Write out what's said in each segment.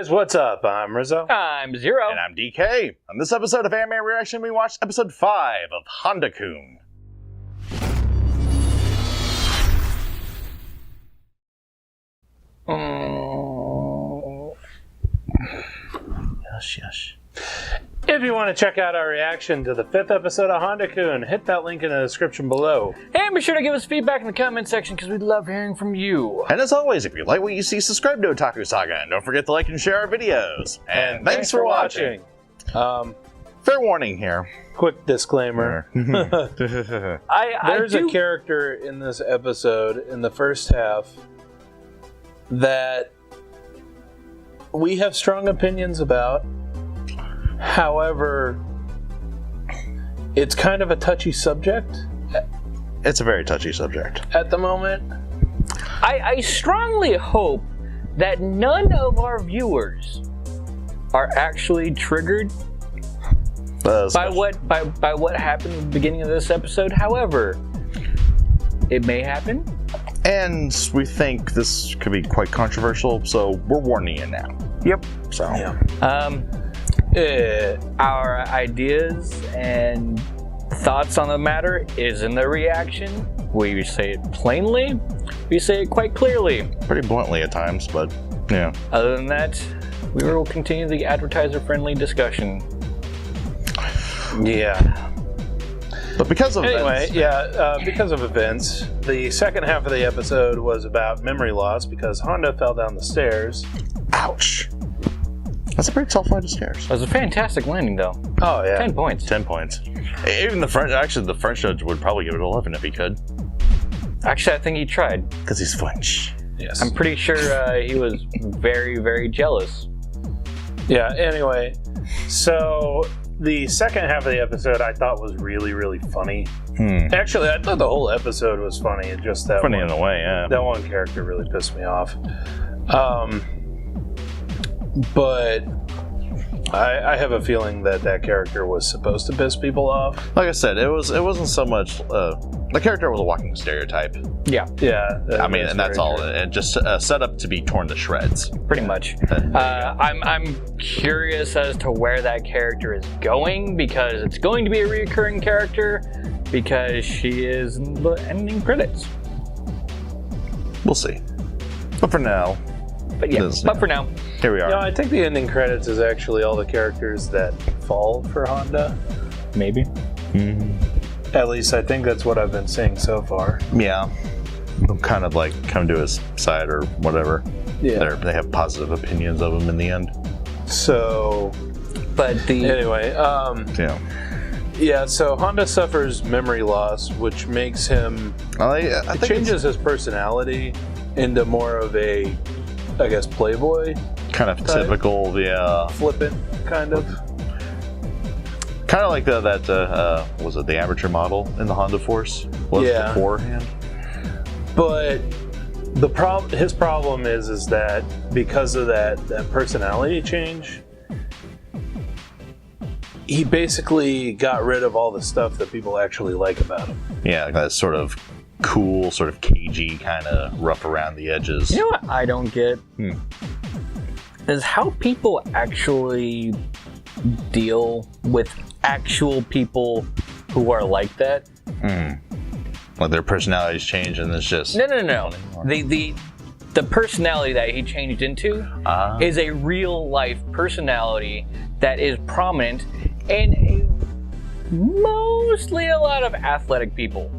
guys, what's up? I'm Rizzo. I'm Zero. And I'm DK. On this episode of Anime Reaction, we watched episode 5 of Handa-Kun. Yes. If you want to check out our reaction to the 5th episode of Handa-Kun, hit that link in the description below. And be sure to give us feedback in the comment section because we'd love hearing from you. And as always, if you like what you see, subscribe to Otaku Saga, and don't forget to like and share our videos. And thanks for watching. Fair warning here. Quick disclaimer. There's a character in this episode, in the first half, that we have strong opinions about. However, it's kind of a touchy subject. It's a very touchy subject. At the moment. I strongly hope that none of our viewers are actually triggered by what happened at the beginning of this episode. However, it may happen. And we think this could be quite controversial, so we're warning you now. Yep. So, our ideas and thoughts on the matter is in the reaction. We say it plainly. We say it quite clearly. Pretty bluntly at times, but yeah. Other than that, we will continue the advertiser-friendly discussion. Yeah. But because of events, because of events, the second half of the episode was about memory loss because Honda fell down the stairs. Ouch. That's a pretty tall flight of stairs. It was a fantastic landing, though. Oh, yeah. 10 points. 10 points. Even the French judge would probably give it 11 if he could. Actually, I think he tried. Because he's French. Yes. I'm pretty sure he was very, very jealous. Yeah, anyway. So, the second half of the episode I thought was really, really funny. Actually, I thought the whole episode was funny. It's just that funny in a way, yeah. That one character really pissed me off. But I have a feeling that character was supposed to piss people off. Like I said, it wasn't so much the character was a walking stereotype. Yeah. I mean, and that's all. It just set up to be torn to shreds. Pretty much. I'm curious as to where that character is going because it's going to be a recurring character because she is in the ending credits. We'll see. But for now. For now. Here we are. No, I think the ending credits is actually all the characters that fall for Honda. Maybe. At least I think that's what I've been seeing so far. Yeah. They'll kind of like come to his side or whatever. Yeah. They have positive opinions of him in the end. So. Anyway. Yeah, so Honda suffers memory loss, which makes him. It changes his personality into more of a, I guess, playboy. Kind of typical, flippant, kind of. Kind of like that was it the amateur model in the Honda Force? Beforehand. But his problem is that because of that personality change, he basically got rid of all the stuff that people actually like about him. Yeah, that sort of cool, sort of cagey, kind of rough around the edges. You know what I don't get? Is how people actually deal with actual people who are like that. Like their personalities change and it's just... No. The personality that he changed into is a real life personality that is prominent in mostly a lot of athletic people.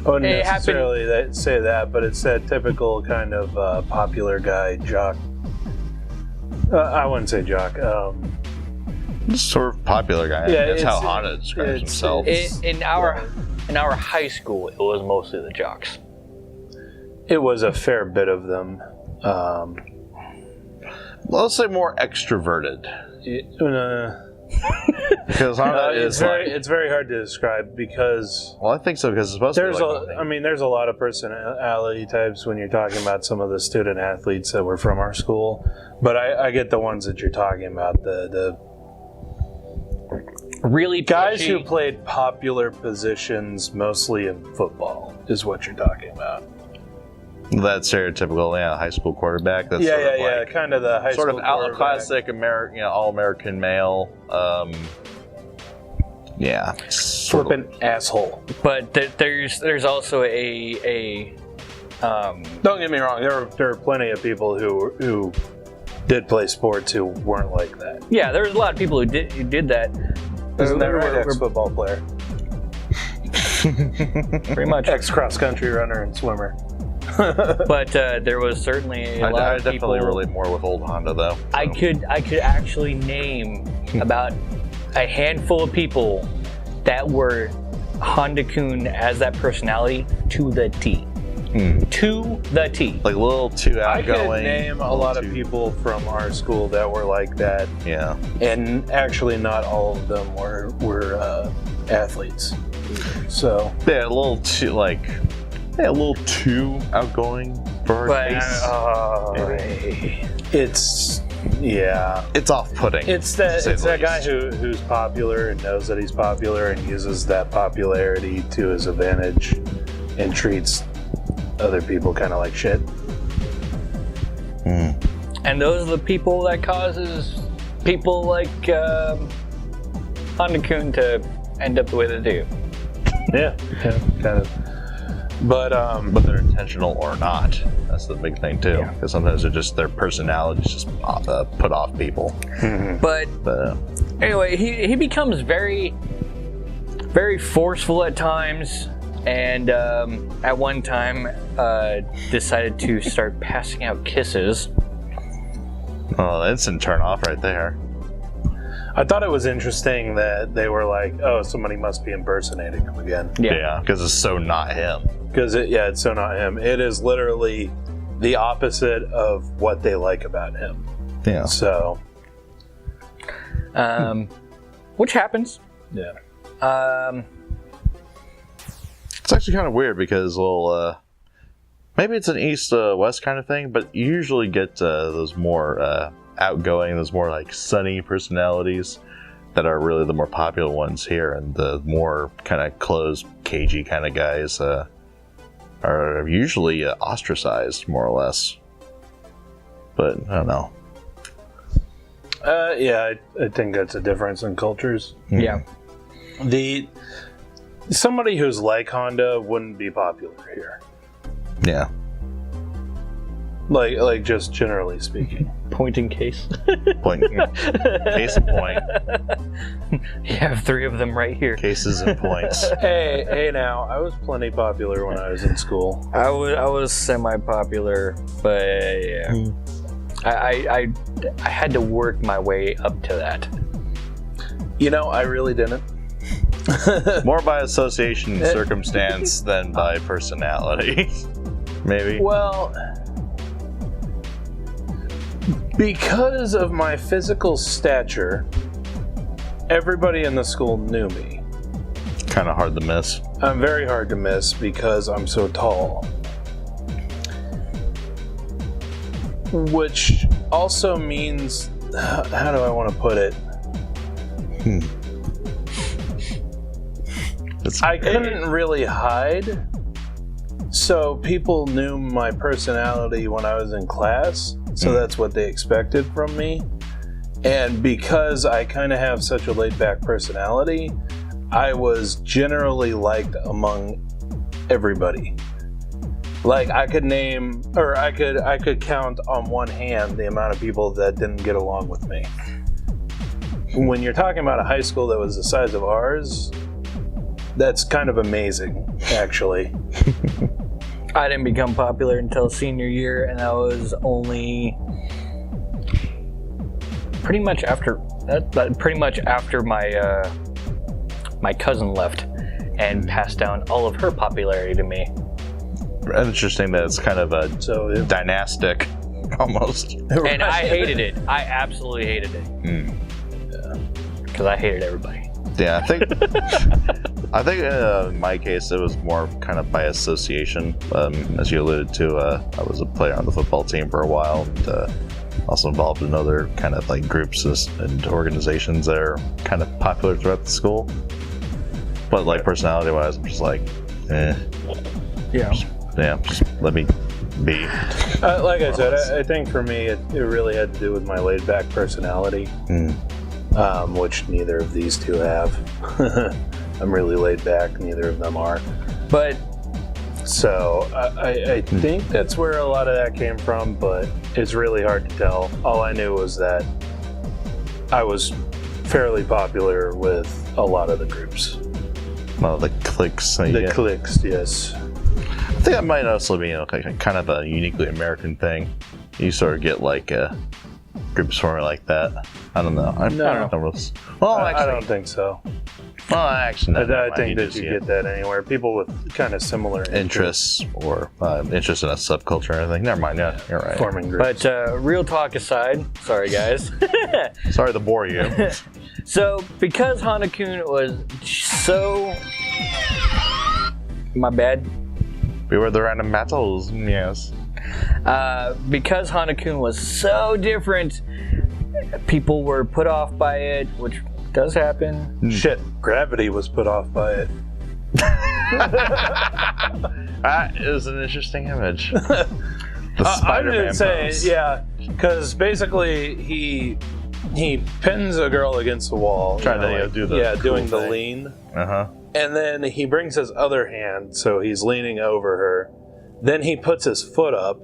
I wouldn't necessarily say that, but it's that typical kind of popular guy, jock. I wouldn't say jock. Sort of popular guy. Yeah, that's how Honda describes himself. In our high school, it was mostly the jocks. It was a fair bit of them. Let's say more extroverted. Because Honda is it's very hard to describe because... Well, I think so because it's supposed to be there's a lot of personality types when you're talking about some of the student athletes that were from our school. But I get the ones that you're talking about. The really guys who played popular positions mostly in football is what you're talking about. That stereotypical, high school quarterback. That's kind of the high sort school of classic American, all-American male. Flippin' asshole. But there's also a don't get me wrong. There are plenty of people who did play sports who weren't like that. Yeah, there was a lot of people who did that. Isn't that right? Ex-football player. Pretty much. Ex-cross country runner and swimmer. But there was certainly a lot of people. I definitely relate more with old Honda, though. So. I could actually name about a handful of people that were Handa-Kun as that personality to the T. To the T. Like a little too outgoing. I could name a lot of people from our school that were like that. Yeah. And actually not all of them were athletes. So. Yeah, a little too outgoing for our taste. It's off-putting. It's that guy who's popular and knows that he's popular and uses that popularity to his advantage and treats other people kind of like shit. And those are the people that causes people like Handa-Kun to end up the way they do. Yeah, kind of. But they're intentional or not. That's the big thing too. Because sometimes their personalities just put off people. But anyway, he becomes very, very forceful at times, and at one time decided to start passing out kisses. Oh, instant turn off right there. I thought it was interesting that they were like, "Oh, somebody must be impersonating him again." Yeah, because it's so not him. It's so not him. It is literally the opposite of what they like about him. Yeah. So, which happens. Yeah. It's actually kind of weird because, maybe it's an east-west kind of thing, but you usually get those more outgoing, those more like sunny personalities that are really the more popular ones here, and the more kind of closed, cagey kind of guys are usually ostracized, more or less. But I don't know. I think that's a difference in cultures. Yeah. Somebody who's like Honda wouldn't be popular here. Yeah. Like just generally speaking. Point in case. Case in point. You have 3 of them right here. Cases and points. Hey now, I was plenty popular when I was in school. I was semi-popular, but yeah. I had to work my way up to that. I really didn't. More by association and circumstance than by personality. Maybe. Well, because of my physical stature, everybody in the school knew me. Kind of hard to miss. I'm very hard to miss because I'm so tall. Which also means, how do I want to put it? I couldn't really hide, so people knew my personality when I was in class, so that's what they expected from me. And because I kind of have such a laid-back personality, I was generally liked among everybody. Like, I could name, or I could count on one hand the amount of people that didn't get along with me. When you're talking about a high school that was the size of ours, that's kind of amazing, actually. I didn't become popular until senior year, and that was only pretty much after my cousin left and passed down all of her popularity to me. Interesting that it's kind of a dynastic, almost. And I hated it. I absolutely hated it. Because I hated everybody. Yeah, I think in my case it was more kind of by association. As you alluded to, I was a player on the football team for a while, and also involved in other kind of like groups and organizations that are kind of popular throughout the school. But like personality-wise, I'm just like, Yeah. Just let me be. Like I said, I think for me, it really had to do with my laid-back personality, which neither of these two have. I'm really laid back, neither of them are. But so I think that's where a lot of that came from, but it's really hard to tell. All I knew was that I was fairly popular with a lot of the groups. Well, the cliques. The cliques, yes. I think that might also be kind of a uniquely American thing. You sort of get like groups forming like that. I don't know. I don't know. Well, I don't think so. Well, actually, I think that you get that anywhere. People with kind of similar interests or interest in a subculture or anything. Never mind. Yeah, you're right. Forming groups. But real talk aside, sorry guys. Sorry to bore you. So, because Handa-Kun was so... My bad. Beware the random battles, yes. Because Handa-Kun was so different, people were put off by it, which does happen. Shit, Gravity was put off by it. That is an interesting image. The Spider-Man pose. Yeah, because basically he pins a girl against the wall. Trying to do the doing the lean. And then he brings his other hand, so he's leaning over her. Then he puts his foot up.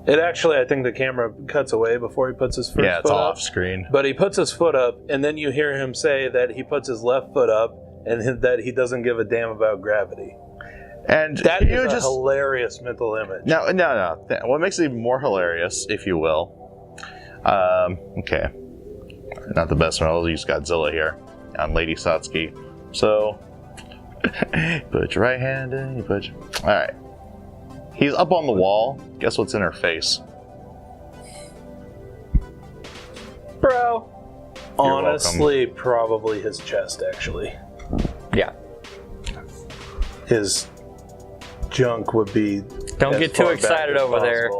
It actually, I think the camera cuts away before he puts his first foot up. Yeah, it's off screen. But he puts his foot up, and then you hear him say that he puts his left foot up, and that he doesn't give a damn about gravity. And that is a hilarious mental image. No. What makes it even more hilarious, if you will, okay, not the best one, I'll use Godzilla here on Lady Satsuki. So, put your right hand in, you put your... Alright. He's up on the wall. Guess what's in her face? Bro. Honestly, probably his chest, actually. Yeah. His junk would be... Don't get too excited over there.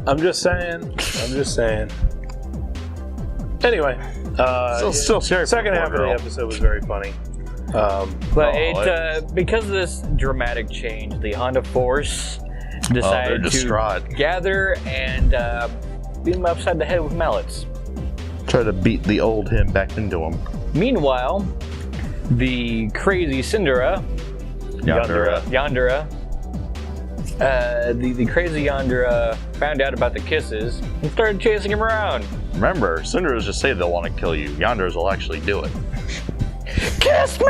I'm just saying. Anyway. Still second half of the episode was very funny. Because of this dramatic change, the Honda Force decided to gather and beat him upside the head with mallets. Try to beat the old him back into him. Meanwhile, the crazy Yandere, the crazy Yandere found out about the kisses and started chasing him around. Remember, Cinderas just say they'll want to kill you. Yanderes will actually do it. Kiss me!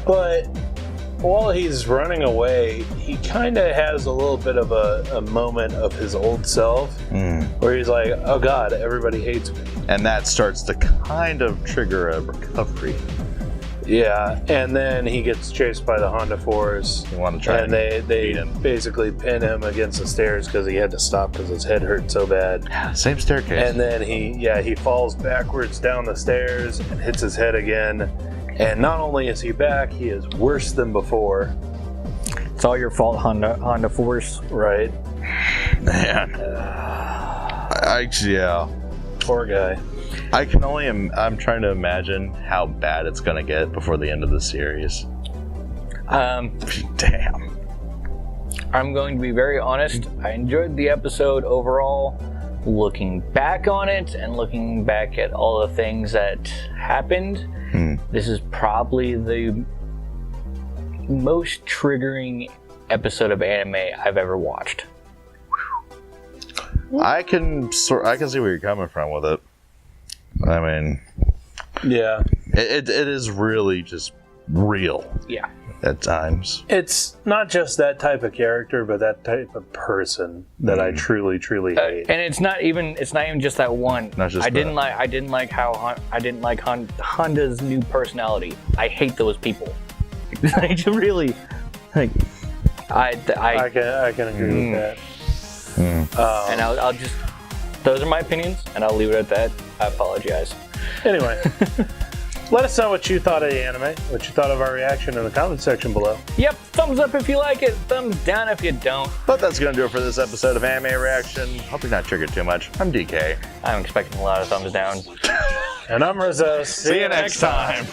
But while he's running away, he kind of has a little bit of a moment of his old self where he's like, oh god, everybody hates me. And that starts to kind of trigger a recovery. Yeah, and then he gets chased by the Honda Force. You want to try and they basically pin him against the stairs because he had to stop because his head hurt so bad. Same staircase. And then he falls backwards down the stairs and hits his head again. And not only is he back, he is worse than before. It's all your fault, Honda Force. Right. Man. Yeah. Poor guy. I'm trying to imagine how bad it's going to get before the end of the series. Damn. I'm going to be very honest. I enjoyed the episode overall. Looking back on it and looking back at all the things that happened, this is probably the most triggering episode of anime I've ever watched. I can see where you're coming from with it. I mean, yeah, it is really just real. Yeah, at times. It's not just that type of character, but that type of person that I truly hate. And it's not even just that one. Not just I didn't like Honda's new personality. I hate those people. Like really, like I can agree with that. And I'll just, those are my opinions, and I'll leave it at that. I apologize. Anyway, let us know what you thought of the anime, what you thought of our reaction in the comment section below. Yep, thumbs up if you like it, thumbs down if you don't. But that's going to do it for this episode of Anime Reaction. Hope you're not triggered too much. I'm DK. I'm expecting a lot of thumbs down. And I'm Rizzo. See you next time.